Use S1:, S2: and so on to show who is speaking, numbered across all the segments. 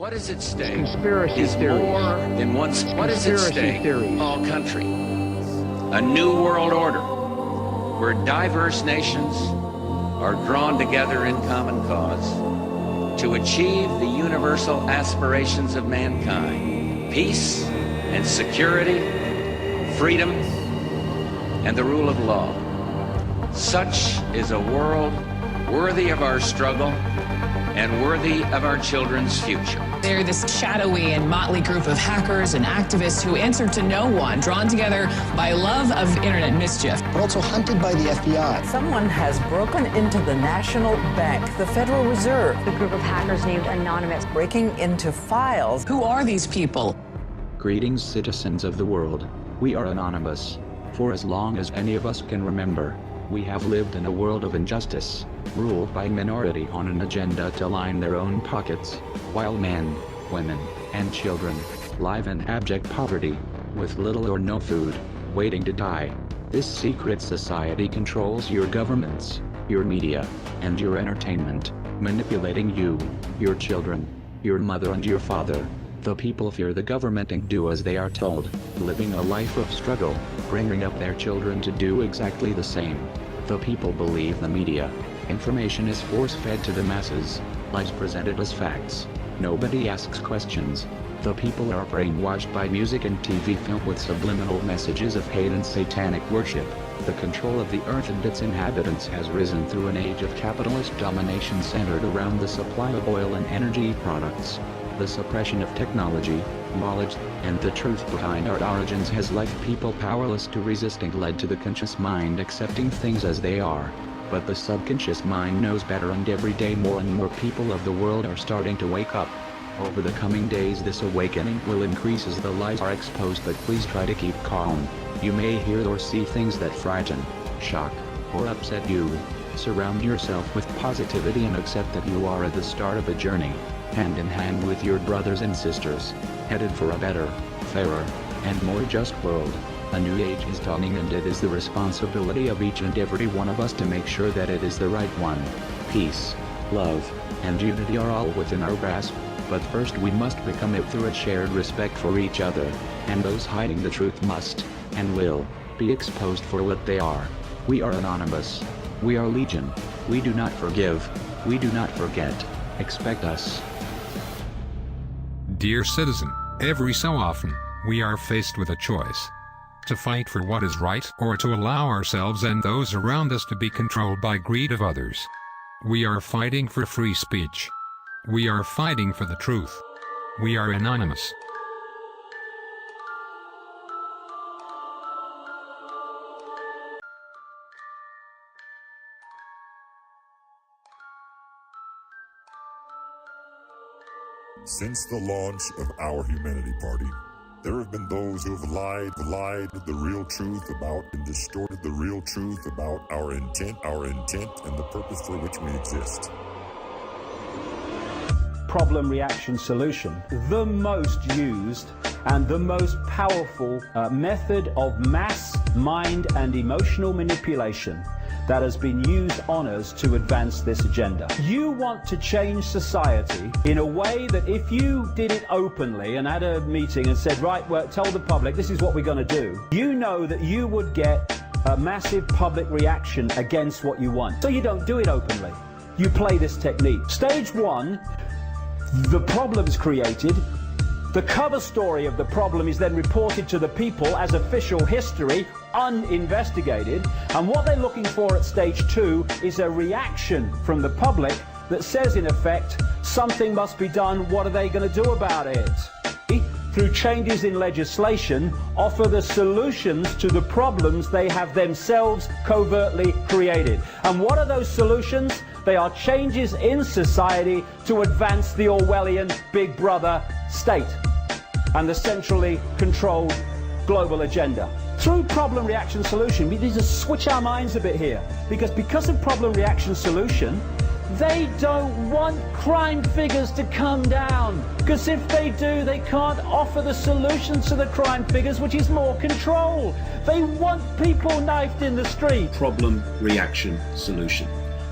S1: What is at stake
S2: Conspiracy
S1: is
S2: theories.
S1: more than once. What is at stake?
S2: Theories.
S1: All country. A new world order where diverse nations are drawn together in common cause to achieve the universal aspirations of mankind: peace and security, freedom, and the rule of law. Such is a world worthy of our struggle and worthy of our children's future.
S3: They're this shadowy and motley group of hackers and activists who answer to no one, drawn together by love of internet mischief.
S4: But also hunted by the FBI.
S5: Someone has broken into the National Bank, the Federal Reserve.
S6: The group of hackers named Anyonmous.
S5: Breaking into files.
S3: Who are these people?
S7: Greetings, citizens of the world. We are Anyonmous. For as long as any of us can remember, we have lived in a world of injustice, ruled by minority on an agenda to line their own pockets, while men, women, and children live in abject poverty, with little or no food, waiting to die. This secret society controls your governments, your media, and your entertainment, manipulating you, your children, your mother and your father. The people fear the government and do as they are told, living a life of struggle, bringing up their children to do exactly the same. The people believe the media. Information is force-fed to the masses, lies presented as facts. Nobody asks questions. The people are brainwashed by music and TV filled with subliminal messages of hate and satanic worship. The control of the earth and its inhabitants has risen through an age of capitalist domination centered around the supply of oil and energy products. The suppression of technology, knowledge, and the truth behind our origins has left people powerless to resist and led to the conscious mind accepting things as they are. But the subconscious mind knows better, and every day more and more people of the world are starting to wake up. Over the coming days this awakening will increase as the lies are exposed, but please try to keep calm. You may hear or see things that frighten, shock, or upset you. Surround yourself with positivity and accept that you are at the start of a journey, hand in hand with your brothers and sisters, headed for a better, fairer, and more just world. A new age is dawning, and it is the responsibility of each and every one of us to make sure that it is the right one. Peace, love, and unity are all within our grasp, but first we must become it through a shared respect for each other, and those hiding the truth must, and will, be exposed for what they are. We are Anyonmous. We are Legion. We do not forgive. We do not forget. Expect us.
S8: Dear citizen, every so often, we are faced with a choice: to fight for what is right, or to allow ourselves and those around us to be controlled by greed of others. We are fighting for free speech. We are fighting for the truth. We are Anyonmous.
S9: Since the launch of our Humanity Party, there have been those who have lied the real truth about and distorted the real truth about our intent, and the purpose for which we exist.
S10: Problem, reaction, solution. The most used and the most powerful method of mass, mind, and emotional manipulation that has been used on us to advance this agenda. You want to change society in a way that if you did it openly and had a meeting and said, right, well, tell the public this is what we're going to do, you know that you would get a massive public reaction against what you want. So you don't do it openly. You play this technique. Stage one, the problem's created. The cover story of the problem is then reported to the people as official history, uninvestigated, and what they're looking for at stage two is a reaction from the public that says, in effect, something must be done, what are they going to do about it? Through changes in legislation, offer the solutions to the problems they have themselves covertly created. And what are those solutions? They are changes in society to advance the Orwellian Big Brother state and the centrally controlled global agenda. Through problem, reaction, solution, we need to switch our minds a bit here, because of problem, reaction, solution, they don't want crime figures to come down, because if they do, they can't offer the solution to the crime figures, which is more control. They want people knifed in the street.
S11: Problem, reaction, solution.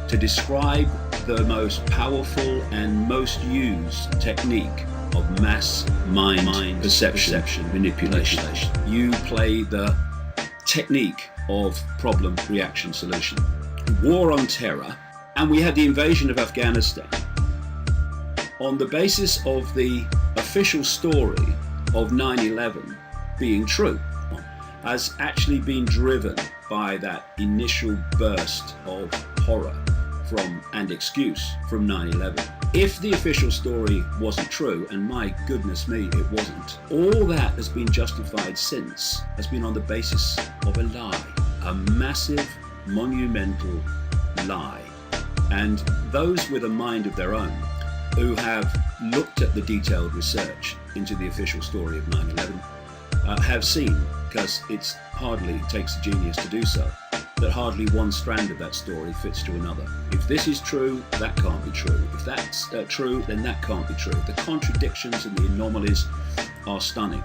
S11: To describe the most powerful and most used technique of mass mind perception manipulation. You play the technique of problem, reaction, solution. War on terror, and we had the invasion of Afghanistan. On the basis of the official story of 9/11 being true, has actually been driven by that initial burst of horror and excuse from 9/11. If the official story wasn't true, and my goodness me, it wasn't, all that has been justified since has been on the basis of a lie, a massive, monumental lie. And those with a mind of their own who have looked at the detailed research into the official story of 9/11 have seen, because it hardly takes a genius to do so, that hardly one strand of that story fits to another. If this is true, that can't be true. If that's true, then that can't be true. The contradictions and the anomalies are stunning.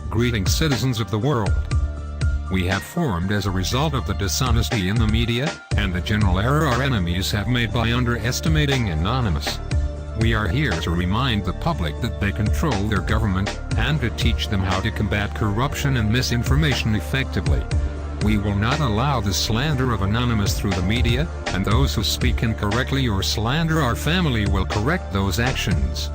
S8: Greetings, citizens of the world. We have formed as a result of the dishonesty in the media, and the general error our enemies have made by underestimating Anonymous. We are here to remind the public that they control their government, and to teach them how to combat corruption and misinformation effectively. We will not allow the slander of Anonymous through the media, and those who speak incorrectly or slander our family will correct those actions.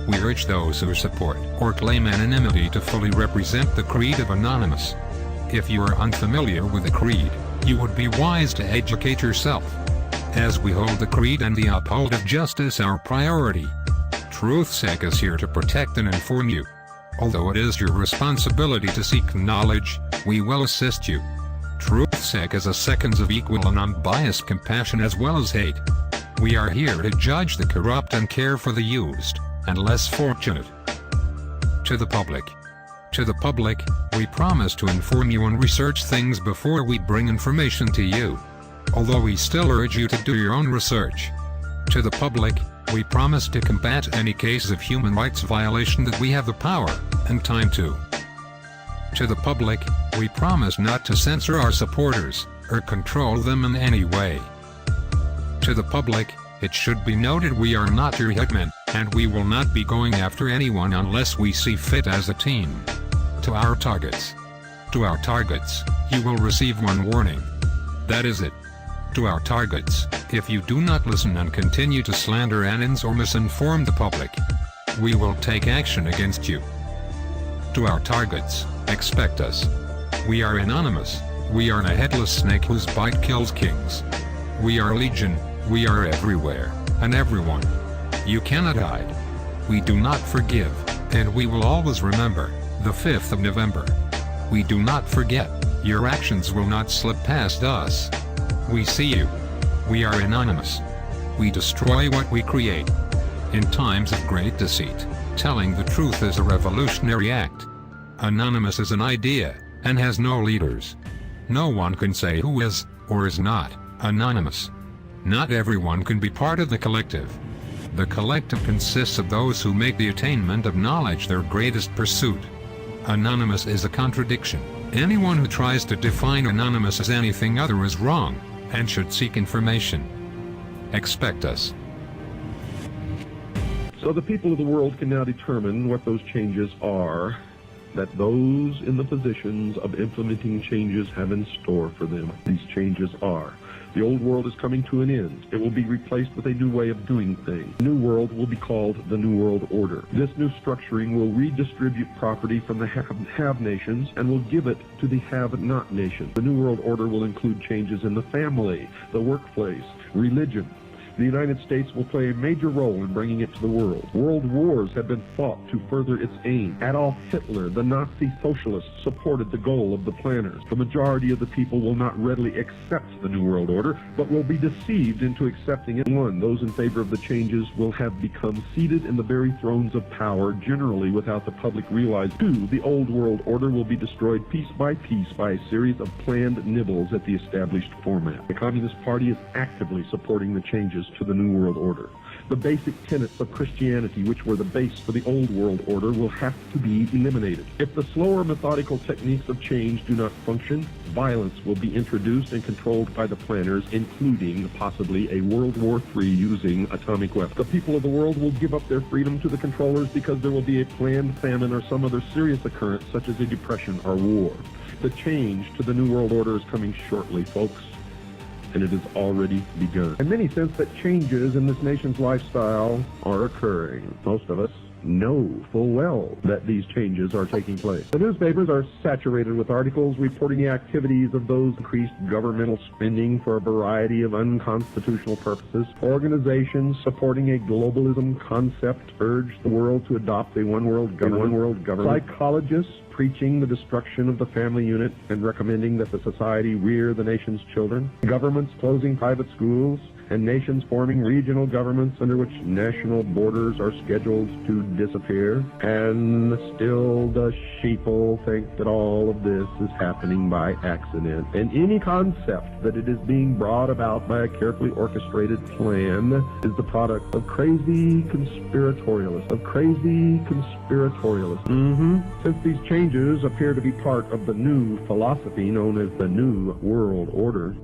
S8: We urge those who support or claim anonymity to fully represent the creed of Anonymous. If you are unfamiliar with the creed, you would be wise to educate yourself. As we hold the creed and the uphold of justice our priority, TruthSec is here to protect and inform you. Although it is your responsibility to seek knowledge, we will assist you. TruthSec is a seconds of equal and unbiased compassion as well as hate. We are here to judge the corrupt and care for the used and less fortunate. To the public, we promise to inform you and research things before we bring information to you. Although we still urge you to do your own research. To the public, we promise to combat any cases of human rights violation that we have the power and time to. To the public, we promise not to censor our supporters or control them in any way. To the public, it should be noted we are not your hitmen, and we will not be going after anyone unless we see fit as a team. To our targets, you will receive one warning. That is it. To our targets, if you do not listen and continue to slander Anons or misinform the public, we will take action against you. To our targets, expect us. We are Anonymous. We are a headless snake whose bite kills kings. We are Legion. We are everywhere, and everyone. You cannot hide. We do not forgive, and we will always remember, the 5th of November. We do not forget. Your actions will not slip past us. We see you. We are Anonymous. We destroy what we create. In times of great deceit, telling the truth is a revolutionary act. Anonymous is an idea, and has no leaders. No one can say who is, or is not, Anonymous. Not everyone can be part of the collective. The collective consists of those who make the attainment of knowledge their greatest pursuit. Anonymous is a contradiction. Anyone who tries to define Anonymous as anything other is wrong, and should seek information. Expect us.
S2: So the people of the world can now determine what those changes are that those in the positions of implementing changes have in store for them. These changes are: the old world is coming to an end. It will be replaced with a new way of doing things. The new world will be called the New World Order. This new structuring will redistribute property from the have nations and will give it to the have-not nations. The New World Order will include changes in the family, the workplace, religion. The United States will play a major role in bringing it to the world. World wars have been fought to further its aim. Adolf Hitler, the Nazi socialists, supported the goal of the planners. The majority of the people will not readily accept the New World Order, but will be deceived into accepting it. One, those in favor of the changes will have become seated in the very thrones of power, generally without the public realizing. Two, the old world order will be destroyed piece by a series of planned nibbles at the established format. The Communist Party is actively supporting the changes to the New World Order. The basic tenets of Christianity, which were the base for the old world order, will have to be eliminated. If the slower methodical techniques of change do not function, violence will be introduced and controlled by the planners, including possibly a World War III using atomic weapons. The people of the world will give up their freedom to the controllers because there will be a planned famine or some other serious occurrence such as a depression or war. The change to the New World Order is coming shortly, folks, and it has already begun. And many sense that changes in this nation's lifestyle are occurring. Most of us know full well that these changes are taking place. The newspapers are saturated with articles reporting the activities of those increased governmental spending for a variety of unconstitutional purposes. Organizations supporting a globalism concept urge the world to adopt a one-world government. Psychologists preaching the destruction of the family unit and recommending that the society rear the nation's children. Governments closing private schools, and nations forming regional governments under which national borders are scheduled to disappear. And still the sheeple think that all of this is happening by accident. And any concept that it is being brought about by a carefully orchestrated plan is the product of crazy conspiratorialists. Since these changes appear to be part of the new philosophy known as the New World Order,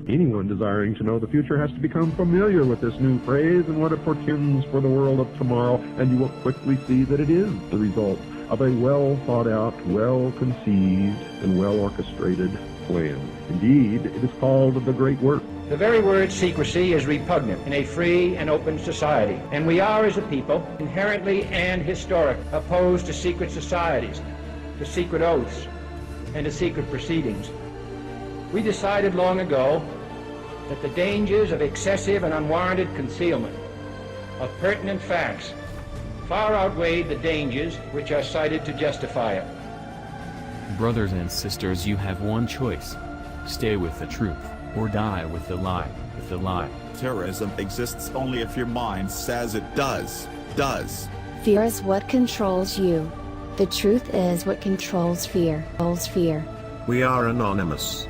S2: anyone desiring to know the future has to become familiar with this new phrase and what it portends for the world of tomorrow, and you will quickly see that it is the result of a well thought out, well conceived, and well orchestrated plan. Indeed, it is called the Great Work.
S12: The very word secrecy is repugnant in a free and open society, and we are, as a people, inherently and historically opposed to secret societies, to secret oaths, and to secret proceedings. We decided long ago that the dangers of excessive and unwarranted concealment of pertinent facts far outweighed the dangers which are cited to justify it.
S13: Brothers and sisters, you have one choice. Stay with the truth, or die with the lie.
S14: Terrorism exists only if your mind says it does.
S15: Fear is what controls you. The truth is what controls fear.
S16: We are anonymous.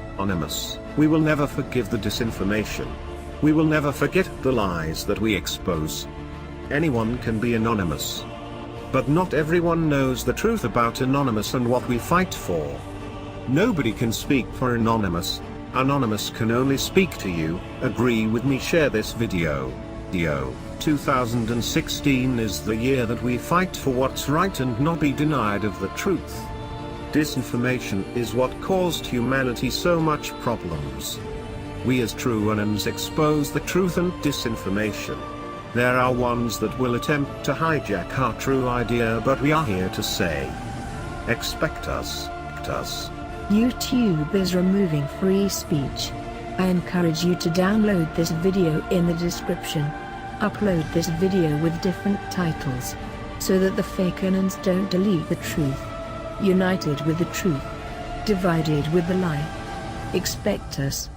S16: We will never forgive the disinformation. We will never forget the lies that we expose. Anyone can be anonymous. But not everyone knows the truth about Anonymous and what we fight for. Nobody can speak for Anonymous. Anonymous can only speak to you. Agree with me, share this video. 2016 is the year that we fight for what's right and not be denied of the truth. Disinformation is what caused humanity so much problems. We as true anons expose the truth and disinformation. There are ones that will attempt to hijack our true idea, but we are here to say, expect us.
S17: YouTube is removing free speech. I encourage you to download this video in the description. Upload this video with different titles, so that the fake anons don't delete the truth. United with the truth, divided with the lie. Expect us.